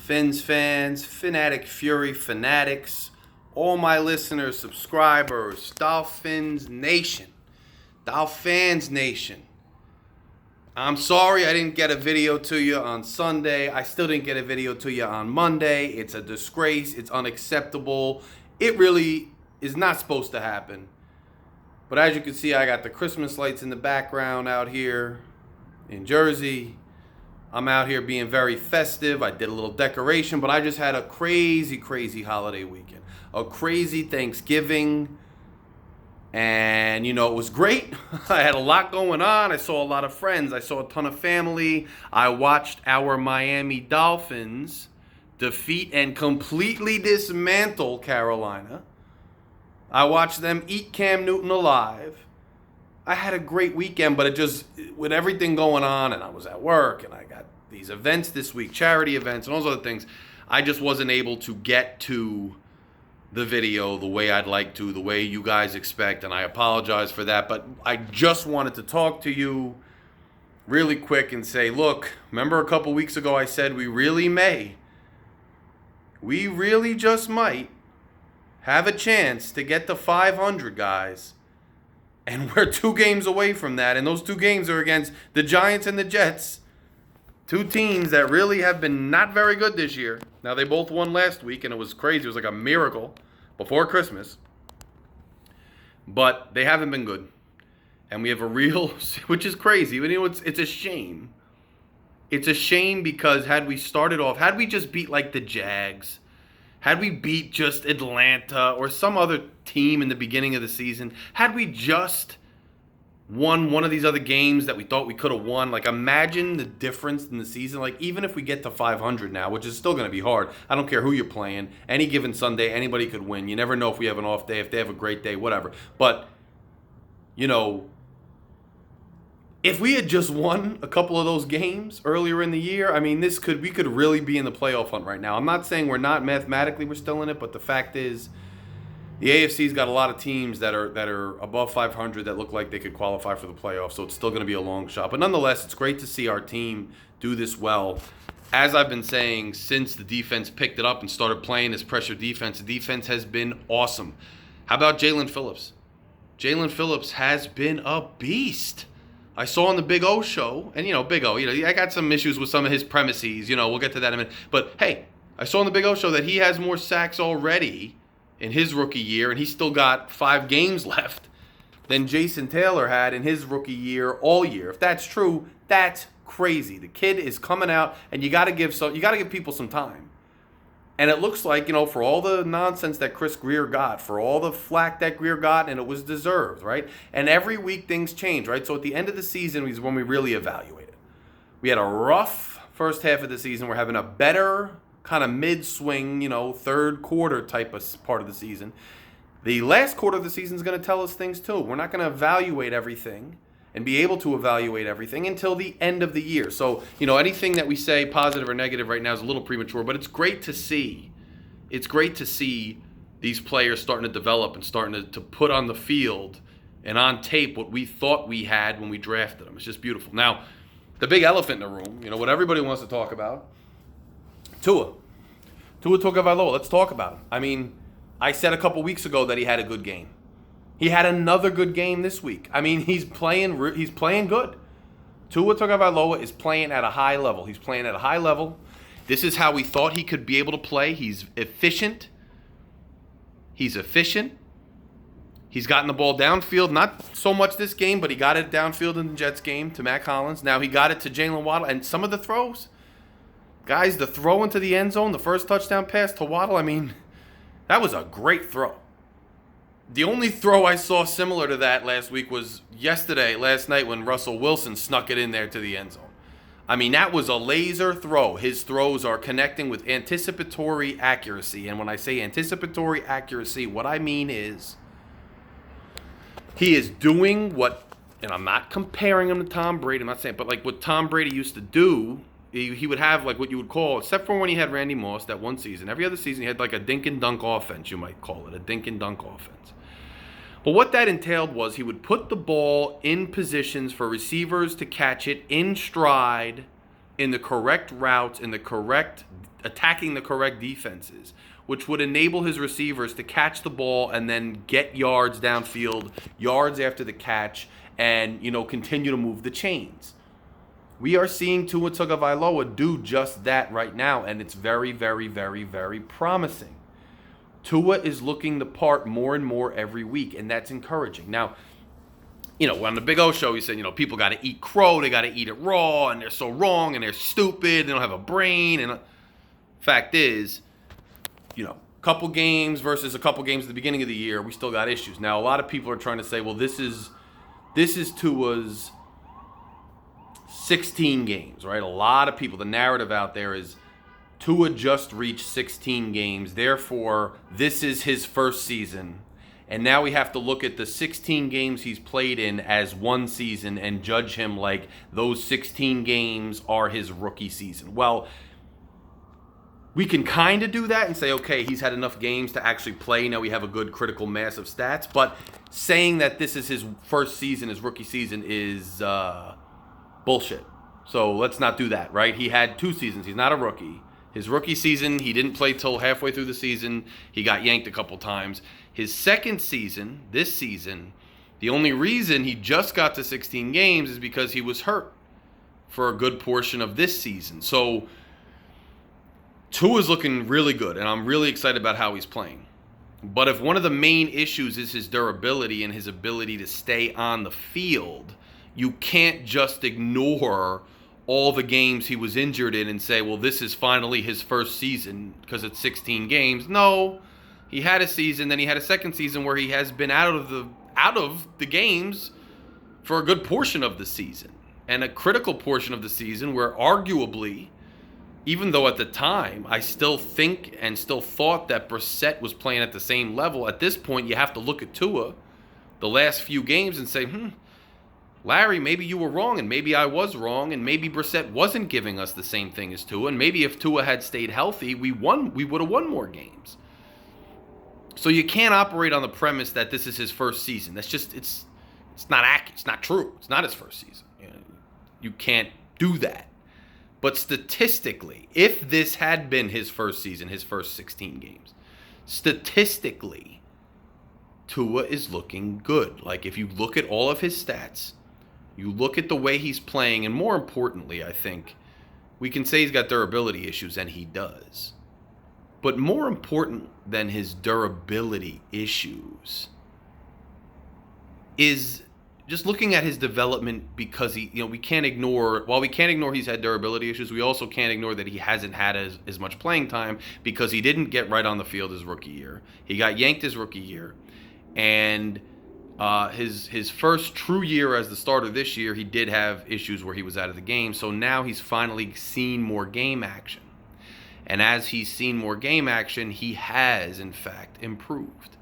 Fins fans, Phin Addict Fury fanatics, all my listeners, subscribers, Dolphins Nation, Dolphins Nation. I'm sorry I didn't get a video to you on Sunday. I still didn't get a video to you on Monday. It's a disgrace. It's unacceptable. It really is not supposed to happen. But as you can see, I got the Christmas lights in the background out here in Jersey. I'm out here being very festive. I did a little decoration, but I just had a crazy holiday weekend. A crazy Thanksgiving. And, it was great. I had a lot going on. I saw a lot of friends. I saw a ton of family. I watched our Miami Dolphins defeat and completely dismantle Carolina. I watched them eat Cam Newton alive. I had a great weekend, but it just, with everything going on, and I was at work, and I got these events this week, charity events, and all those other things, I just wasn't able to get to the video the way I'd like to, the way you guys expect, and I apologize for that, but I just wanted to talk to you really quick and say, look, remember a couple weeks ago I said we really just might have a chance to get to 500, guys, and we're 2 games away from that, and those 2 games are against the Giants and the Jets, 2 teams that really have been not very good this year. Now, they both won last week, and it was crazy. It was like a miracle before Christmas. But they haven't been good. And we have a real, which is crazy. But it's a shame. It's a shame because had we just beat like the Jags, had we beat just Atlanta or some other team in the beginning of the season, had we just won one of these other games that we thought we could have won, like imagine the difference in the season. Like even if we get to 500 now, which is still going to be hard, I don't care who you're playing, any given Sunday, anybody could win. You never know if we have an off day, if they have a great day, whatever. But, if we had just won a couple of those games earlier in the year, I mean, we could really be in the playoff hunt right now. I'm not saying we're not mathematically, we're still in it, but the fact is, the AFC's got a lot of teams that are above 500 that look like they could qualify for the playoffs, so it's still going to be a long shot. But nonetheless, it's great to see our team do this well. As I've been saying since the defense picked it up and started playing this pressure defense, the defense has been awesome. How about Jalen Phillips? Jalen Phillips has been a beast. I saw on the Big O show, and Big O, I got some issues with some of his premises, we'll get to that in a minute. But hey, I saw on the Big O show that he has more sacks already in his rookie year, and he's still got 5 games left, than Jason Taylor had in his rookie year all year. If that's true, that's crazy. The kid is coming out, and you got to give people some time. And it looks like, for all the nonsense that Grier got, for all the flack that Grier got, and it was deserved, right? And every week things change, right? So at the end of the season is when we really evaluate it. We had a rough first half of the season. We're having a better kind of mid-swing, third quarter type of part of the season. The last quarter of the season is going to tell us things too. We're not going to evaluate everything and be able to evaluate everything until the end of the year. So, anything that we say positive or negative right now is a little premature, but it's great to see. It's great to see these players starting to develop and starting to put on the field and on tape what we thought we had when we drafted them. It's just beautiful. Now, the big elephant in the room, what everybody wants to talk about, Tua Tagovailoa. Let's talk about him. I mean, I said a couple weeks ago that he had a good game. He had another good game this week. I mean, he's playing good. Tua Tagovailoa is playing at a high level. He's playing at a high level. This is how we thought he could be able to play. He's efficient. He's gotten the ball downfield. Not so much this game, but he got it downfield in the Jets game to Matt Collins. Now he got it to Jalen Waddle. And some of the throws, guys, the throw into the end zone, the first touchdown pass to Waddle, I mean, that was a great throw. The only throw I saw similar to that last week was last night when Russell Wilson snuck it in there to the end zone. I mean, that was a laser throw. His throws are connecting with anticipatory accuracy. And when I say anticipatory accuracy, what I mean is he is doing what, and I'm not comparing him to Tom Brady, I'm not saying, but like what Tom Brady used to do. He would have like what you would call, except for when he had Randy Moss that one season. Every other season he had like a dink and dunk offense, you might call it, a dink and dunk offense. But what that entailed was he would put the ball in positions for receivers to catch it in stride in the correct routes, in the correct attacking the correct defenses, which would enable his receivers to catch the ball and then get yards downfield, yards after the catch, and continue to move the chains. We are seeing Tua Tagovailoa do just that right now, and it's very, very, very, very promising. Tua is looking the part more and more every week, and that's encouraging. Now, on the Big O show, he said, people got to eat crow, they got to eat it raw, and they're so wrong, and they're stupid, they don't have a brain. And fact is, couple games versus a couple games at the beginning of the year, we still got issues. Now, a lot of people are trying to say, well, this is Tua's 16 games, right? A lot of people, the narrative out there is Tua just reached 16 games, therefore this is his first season, and now we have to look at the 16 games he's played in as one season and judge him like those 16 games are his rookie season. Well, we can kind of do that and say, okay, he's had enough games to actually play. Now we have a good critical mass of stats, but saying that this is his first season, his rookie season, is bullshit. So let's not do that, right? He had 2 seasons. He's not a rookie. His rookie season, he didn't play till halfway through the season. He got yanked a couple times. His second season, this season, the only reason he just got to 16 games is because he was hurt for a good portion of this season. So Tua's looking really good, and I'm really excited about how he's playing. But if one of the main issues is his durability and his ability to stay on the field, you can't just ignore all the games he was injured in and say, well, this is finally his first season because it's 16 games. No, he had a season, then he had a second season where he has been out of the games for a good portion of the season, and a critical portion of the season where arguably, even though at the time I still think and still thought that Brissett was playing at the same level, at this point you have to look at Tua the last few games and say, Larry, maybe you were wrong, and maybe I was wrong, and maybe Brissett wasn't giving us the same thing as Tua, and maybe if Tua had stayed healthy, we would have won more games. So you can't operate on the premise that this is his first season. That's just, it's not accurate. It's not true. It's not his first season. You can't do that. But statistically, if this had been his first season, his first 16 games, statistically, Tua is looking good. Like, if you look at all of his stats, you look at the way he's playing, and more importantly, I think, we can say he's got durability issues, and he does. But more important than his durability issues is just looking at his development, because we can't ignore, while we can't ignore he's had durability issues, we also can't ignore that he hasn't had as much playing time because he didn't get right on the field his rookie year. He got yanked his rookie year, and his first true year as the starter this year, he did have issues where he was out of the game. So now he's finally seen more game action. And as he's seen more game action, he has, in fact, improved.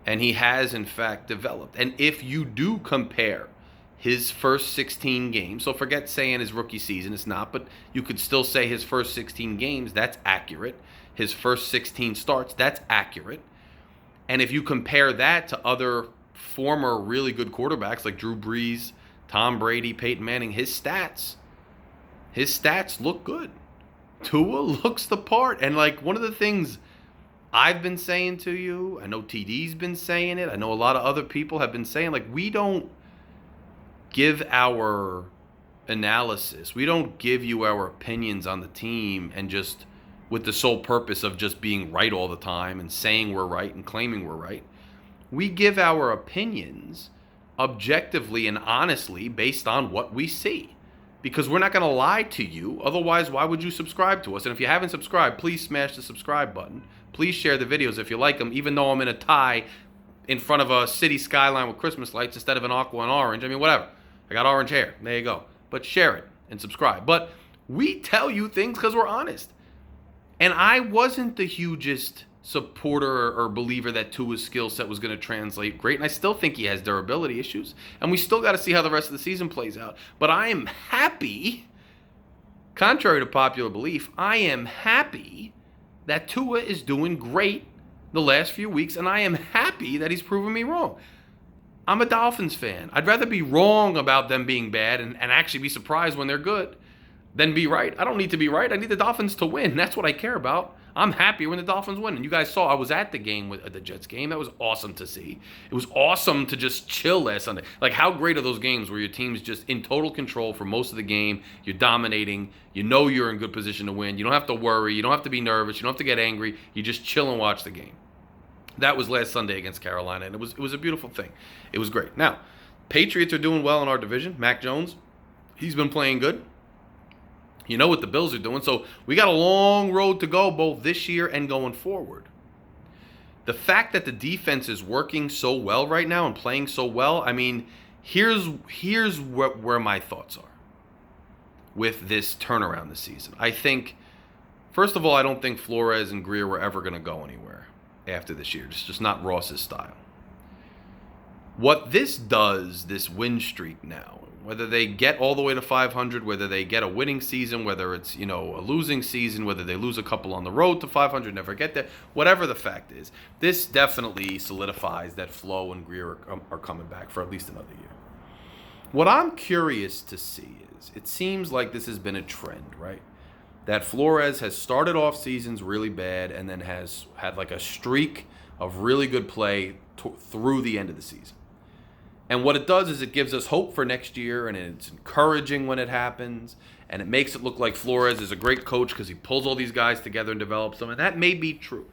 And he has, in fact, developed. And if you do compare his first 16 games, so forget saying his rookie season, it's not, but you could still say his first 16 games, that's accurate. His first 16 starts, that's accurate. And if you compare that to other former really good quarterbacks like Drew Brees, Tom Brady, Peyton Manning, his stats look good. Tua looks the part. And like, one of the things I've been saying to you, I know TD's been saying it, I know a lot of other people have been saying, like, we don't give our analysis, we don't give you our opinions on the team and just with the sole purpose of just being right all the time and saying we're right and claiming we're right. We give our opinions objectively and honestly based on what we see, because we're not going to lie to you. Otherwise, why would you subscribe to us? And if you haven't subscribed, please smash the subscribe button. Please share the videos if you like them, even though I'm in a tie in front of a city skyline with Christmas lights instead of an aqua and orange. I mean, whatever. I got orange hair. There you go. But share it and subscribe. But we tell you things because we're honest. And I wasn't the hugest supporter or believer that Tua's skill set was going to translate great. And I still think he has durability issues. And we still got to see how the rest of the season plays out. But I am happy, contrary to popular belief, I am happy that Tua is doing great the last few weeks. And I am happy that he's proven me wrong. I'm a Dolphins fan. I'd rather be wrong about them being bad and actually be surprised when they're good than be right. I don't need to be right. I need the Dolphins to win. That's what I care about. I'm happy when the Dolphins win. And you guys saw I was at the game, with the Jets game. That was awesome to see. It was awesome to just chill last Sunday. Like, how great are those games where your team's just in total control for most of the game? You're dominating. You know you're in good position to win. You don't have to worry. You don't have to be nervous. You don't have to get angry. You just chill and watch the game. That was last Sunday against Carolina, and it was a beautiful thing. It was great. Now, Patriots are doing well in our division. Mac Jones, he's been playing good. You know what the Bills are doing. So we got a long road to go both this year and going forward. The fact that the defense is working so well right now and playing so well, I mean, here's where my thoughts are with this turnaround this season. I think, first of all, I don't think Flores and Grier were ever going to go anywhere after this year. It's just not Ross's style. What this does, this win streak now, whether they get all the way to 500, whether they get a winning season, whether it's, a losing season, whether they lose a couple on the road to 500, never get there, whatever the fact is, this definitely solidifies that Flo and Grier are coming back for at least another year. What I'm curious to see is, it seems like this has been a trend, right? That Flores has started off seasons really bad and then has had like a streak of really good play through the end of the season. And what it does is it gives us hope for next year, and it's encouraging when it happens, and it makes it look like Flores is a great coach because he pulls all these guys together and develops them, and that may be true.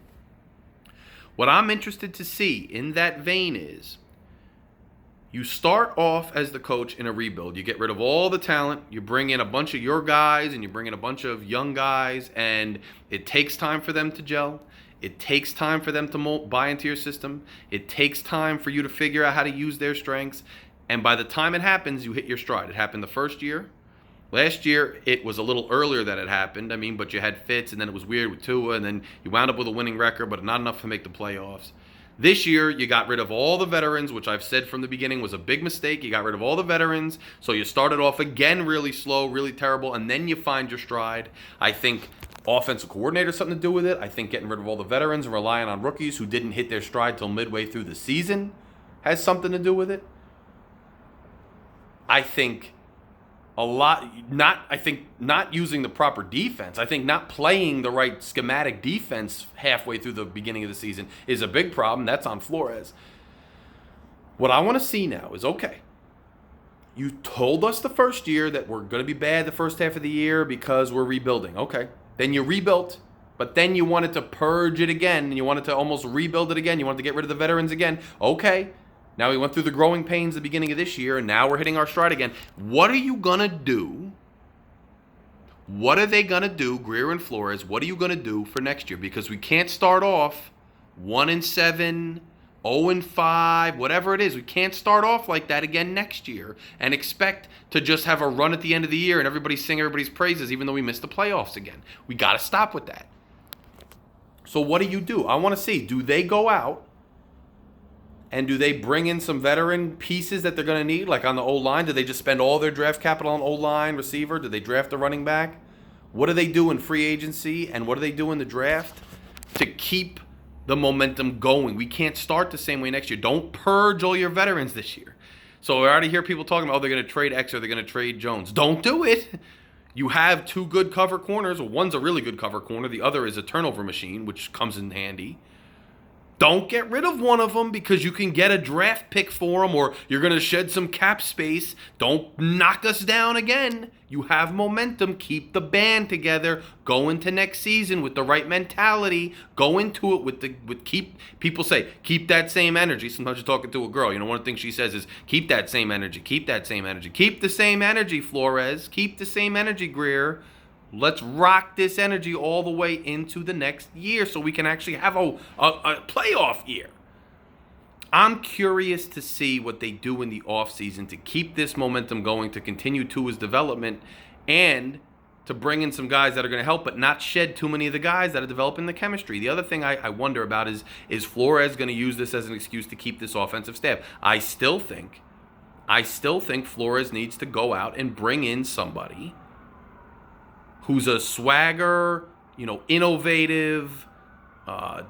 What I'm interested to see in that vein is, you start off as the coach in a rebuild. You get rid of all the talent, you bring in a bunch of your guys, and you bring in a bunch of young guys, and it takes time for them to gel. It takes time for them to buy into your system. It takes time for you to figure out how to use their strengths. And by the time it happens, you hit your stride. It happened the first year. Last year, it was a little earlier that it happened. But you had fits, and then it was weird with Tua, and then you wound up with a winning record, but not enough to make the playoffs. This year, you got rid of all the veterans, which I've said from the beginning was a big mistake. You got rid of all the veterans, so you started off again really slow, really terrible, and then you find your stride. I think offensive coordinator has something to do with it. I think getting rid of all the veterans and relying on rookies who didn't hit their stride till midway through the season has something to do with it. I think not using the proper defense. I think not playing the right schematic defense halfway through the beginning of the season is a big problem. That's on Flores. What I want to see now is, okay, you told us the first year that we're going to be bad the first half of the year because we're rebuilding. Okay. Then you rebuilt, but then you wanted to purge it again, and you wanted to almost rebuild it again. You wanted to get rid of the veterans again. Okay. Now we went through the growing pains at the beginning of this year, and now we're hitting our stride again. What are you going to do? What are they going to do, Grier and Flores? What are you going to do for next year? Because we can't start off 1-7, 0-5, whatever it is. We can't start off like that again next year and expect to just have a run at the end of the year and everybody sing everybody's praises even though we missed the playoffs again. We got to stop with that. So what do? I want to see, do they go out and do they bring in some veteran pieces that they're going to need, like on the O-line? Do they just spend all their draft capital on O-line, receiver? Do they draft a running back? What do they do in free agency, and what do they do in the draft to keep the momentum going? We can't start the same way next year. Don't purge all your veterans this year. So I already hear people talking about, they're going to trade X or they're going to trade Jones. Don't do it. You have two good cover corners. One's a really good cover corner. The other is a turnover machine, which comes in handy. Don't get rid of one of them because you can get a draft pick for them, or you're going to shed some cap space. Don't knock us down again. You have momentum. Keep the band together. Go into next season with the right mentality. Go into it people say, keep that same energy. Sometimes you're talking to a girl. One of the things she says is, keep that same energy. Keep that same energy. Keep the same energy, Flores. Keep the same energy, Grier. Let's rock this energy all the way into the next year so we can actually have a playoff year. I'm curious to see what they do in the offseason to keep this momentum going, to continue Tua's development, and to bring in some guys that are going to help, but not shed too many of the guys that are developing the chemistry. The other thing I wonder about is Flores going to use this as an excuse to keep this offensive staff? I still think Flores needs to go out and bring in somebody who's a swagger, innovative,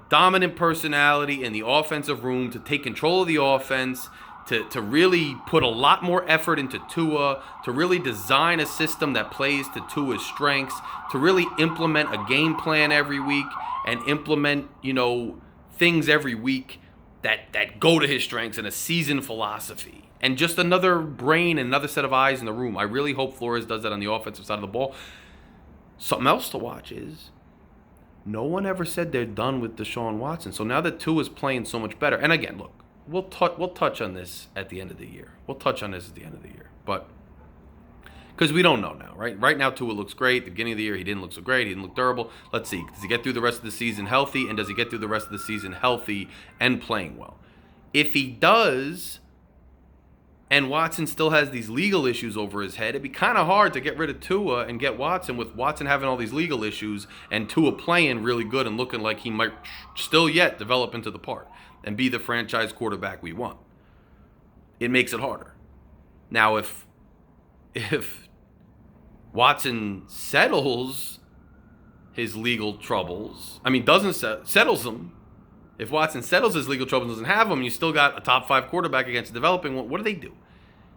dominant personality in the offensive room to take control of the offense, to really put a lot more effort into Tua, to really design a system that plays to Tua's strengths, to really implement a game plan every week and implement, things every week that go to his strengths and a season philosophy. And just another brain and another set of eyes in the room. I really hope Flores does that on the offensive side of the ball. Something else to watch is no one ever said they're done with Deshaun Watson. So now that Tua's playing so much better, and again, look, we'll touch on this at the end of the year. But because we don't know now, right? Right now, Tua looks great. At the beginning of the year, he didn't look so great. He didn't look durable. Let's see. Does he get through the rest of the season healthy? And does he get through the rest of the season healthy and playing well? If he does, and Watson still has these legal issues over his head, it'd be kind of hard to get rid of Tua and get Watson with Watson having all these legal issues and Tua playing really good and looking like he might still yet develop into the part and be the franchise quarterback we want. It makes it harder. Now, if Watson settles his legal troubles, settles them. If Watson settles his legal troubles and doesn't have them, you still got a top 5 quarterback against a developing one. What do they do?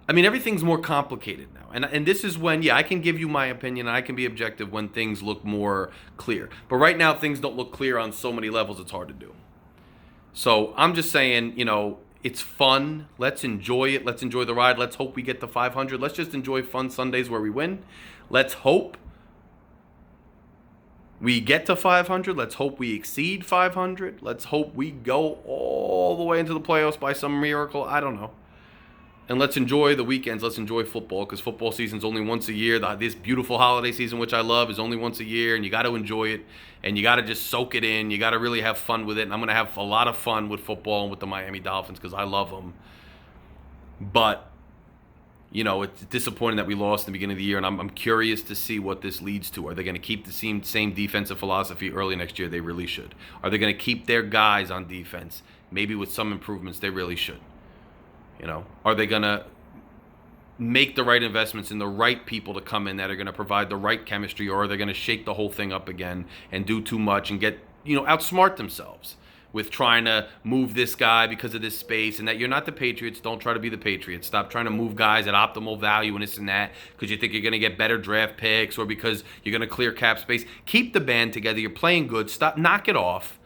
Everything's more complicated now. And this is when, I can give you my opinion. And I can be objective when things look more clear. But right now, things don't look clear on so many levels, it's hard to do. So I'm just saying, it's fun. Let's enjoy it. Let's enjoy the ride. Let's hope we get to 500. Let's just enjoy fun Sundays where we win. Let's hope we get to 500. Let's hope we exceed 500. Let's hope we go all the way into the playoffs by some miracle. I don't know. And let's enjoy the weekends. Let's enjoy football because football season's only once a year. This beautiful holiday season, which I love, is only once a year, and you got to enjoy it, and you got to just soak it in. You got to really have fun with it, and I'm going to have a lot of fun with football and with the Miami Dolphins because I love them. But, it's disappointing that we lost in the beginning of the year, and I'm curious to see what this leads to. Are they going to keep the same defensive philosophy early next year? They really should. Are they going to keep their guys on defense? Maybe with some improvements, they really should. Are they going to make the right investments in the right people to come in that are going to provide the right chemistry, or are they going to shake the whole thing up again and do too much and get, outsmart themselves with trying to move this guy because of this space, and that you're not the Patriots. Don't try to be the Patriots. Stop trying to move guys at optimal value and this and that because you think you're going to get better draft picks or because you're going to clear cap space. Keep the band together. You're playing good. Stop. Knock it off.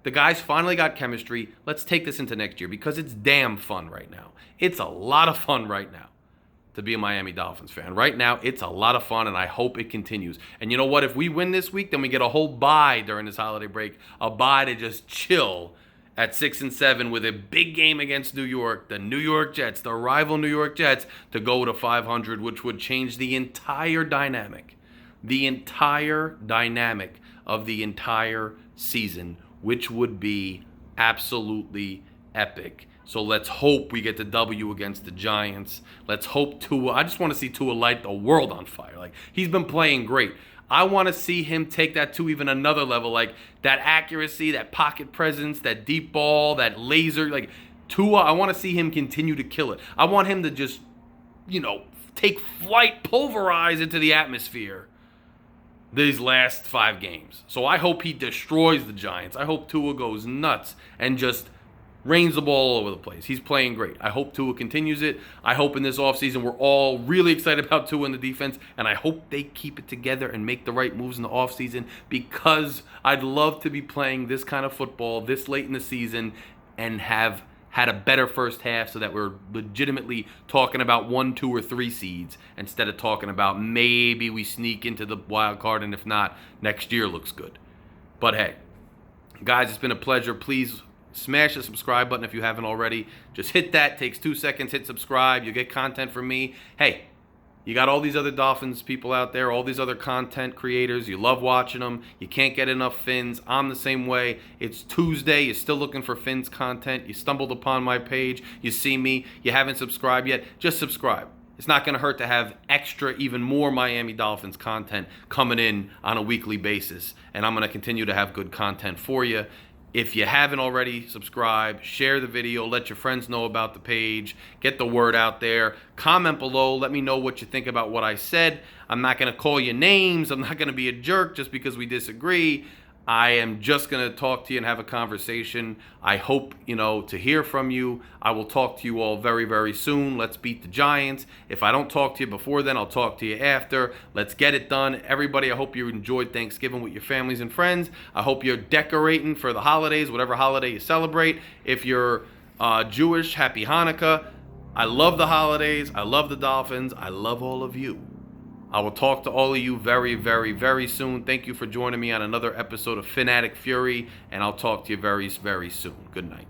The guys finally got chemistry. Let's take this into next year because it's damn fun right now. It's a lot of fun right now to be a Miami Dolphins fan. Right now, it's a lot of fun, and I hope it continues. And you know what? If we win this week, then we get a whole bye during this holiday break, a bye to just chill at 6-7 with a big game against New York, the New York Jets, the rival New York Jets, to go to 500, which would change the entire dynamic of the entire season, which would be absolutely epic. So let's hope we get the W against the Giants. Let's hope Tua. I just want to see Tua light the world on fire. Like, he's been playing great. I want to see him take that to even another level. Like, that accuracy, that pocket presence, that deep ball, that laser. Like, Tua, I want to see him continue to kill it. I want him to just, take flight, pulverize into the atmosphere these last 5 games. So I hope he destroys the Giants. I hope Tua goes nuts and just rains the ball all over the place. He's playing great. I hope Tua continues it. I hope in this offseason we're all really excited about Tua in the defense, and I hope they keep it together and make the right moves in the offseason because I'd love to be playing this kind of football this late in the season and have had a better first half so that we're legitimately talking about 1, 2, or 3 seeds instead of talking about maybe we sneak into the wild card, and if not, next year looks good. But hey, guys, it's been a pleasure. Please smash the subscribe button if you haven't already. Just hit that. Takes 2 seconds. Hit subscribe. You get content from me. Hey, you got all these other Dolphins people out there, all these other content creators. You love watching them. You can't get enough Fins. I'm the same way. It's Tuesday. You're still looking for Fins content. You stumbled upon my page. You see me. You haven't subscribed yet. Just subscribe. It's not going to hurt to have extra, even more Miami Dolphins content coming in on a weekly basis. And I'm going to continue to have good content for you. If you haven't already, subscribe, share the video, let your friends know about the page, get the word out there. Comment below, let me know what you think about what I said. I'm not going to call you names. I'm not going to be a jerk just because we disagree. I am just going to talk to you and have a conversation. I hope, to hear from you. I will talk to you all very, very soon. Let's beat the Giants. If I don't talk to you before then, I'll talk to you after. Let's get it done. Everybody, I hope you enjoyed Thanksgiving with your families and friends. I hope you're decorating for the holidays, whatever holiday you celebrate. If you're Jewish, happy Hanukkah. I love the holidays. I love the Dolphins. I love all of you. I will talk to all of you very, very, very soon. Thank you for joining me on another episode of Phin Addict Fury, and I'll talk to you very, very soon. Good night.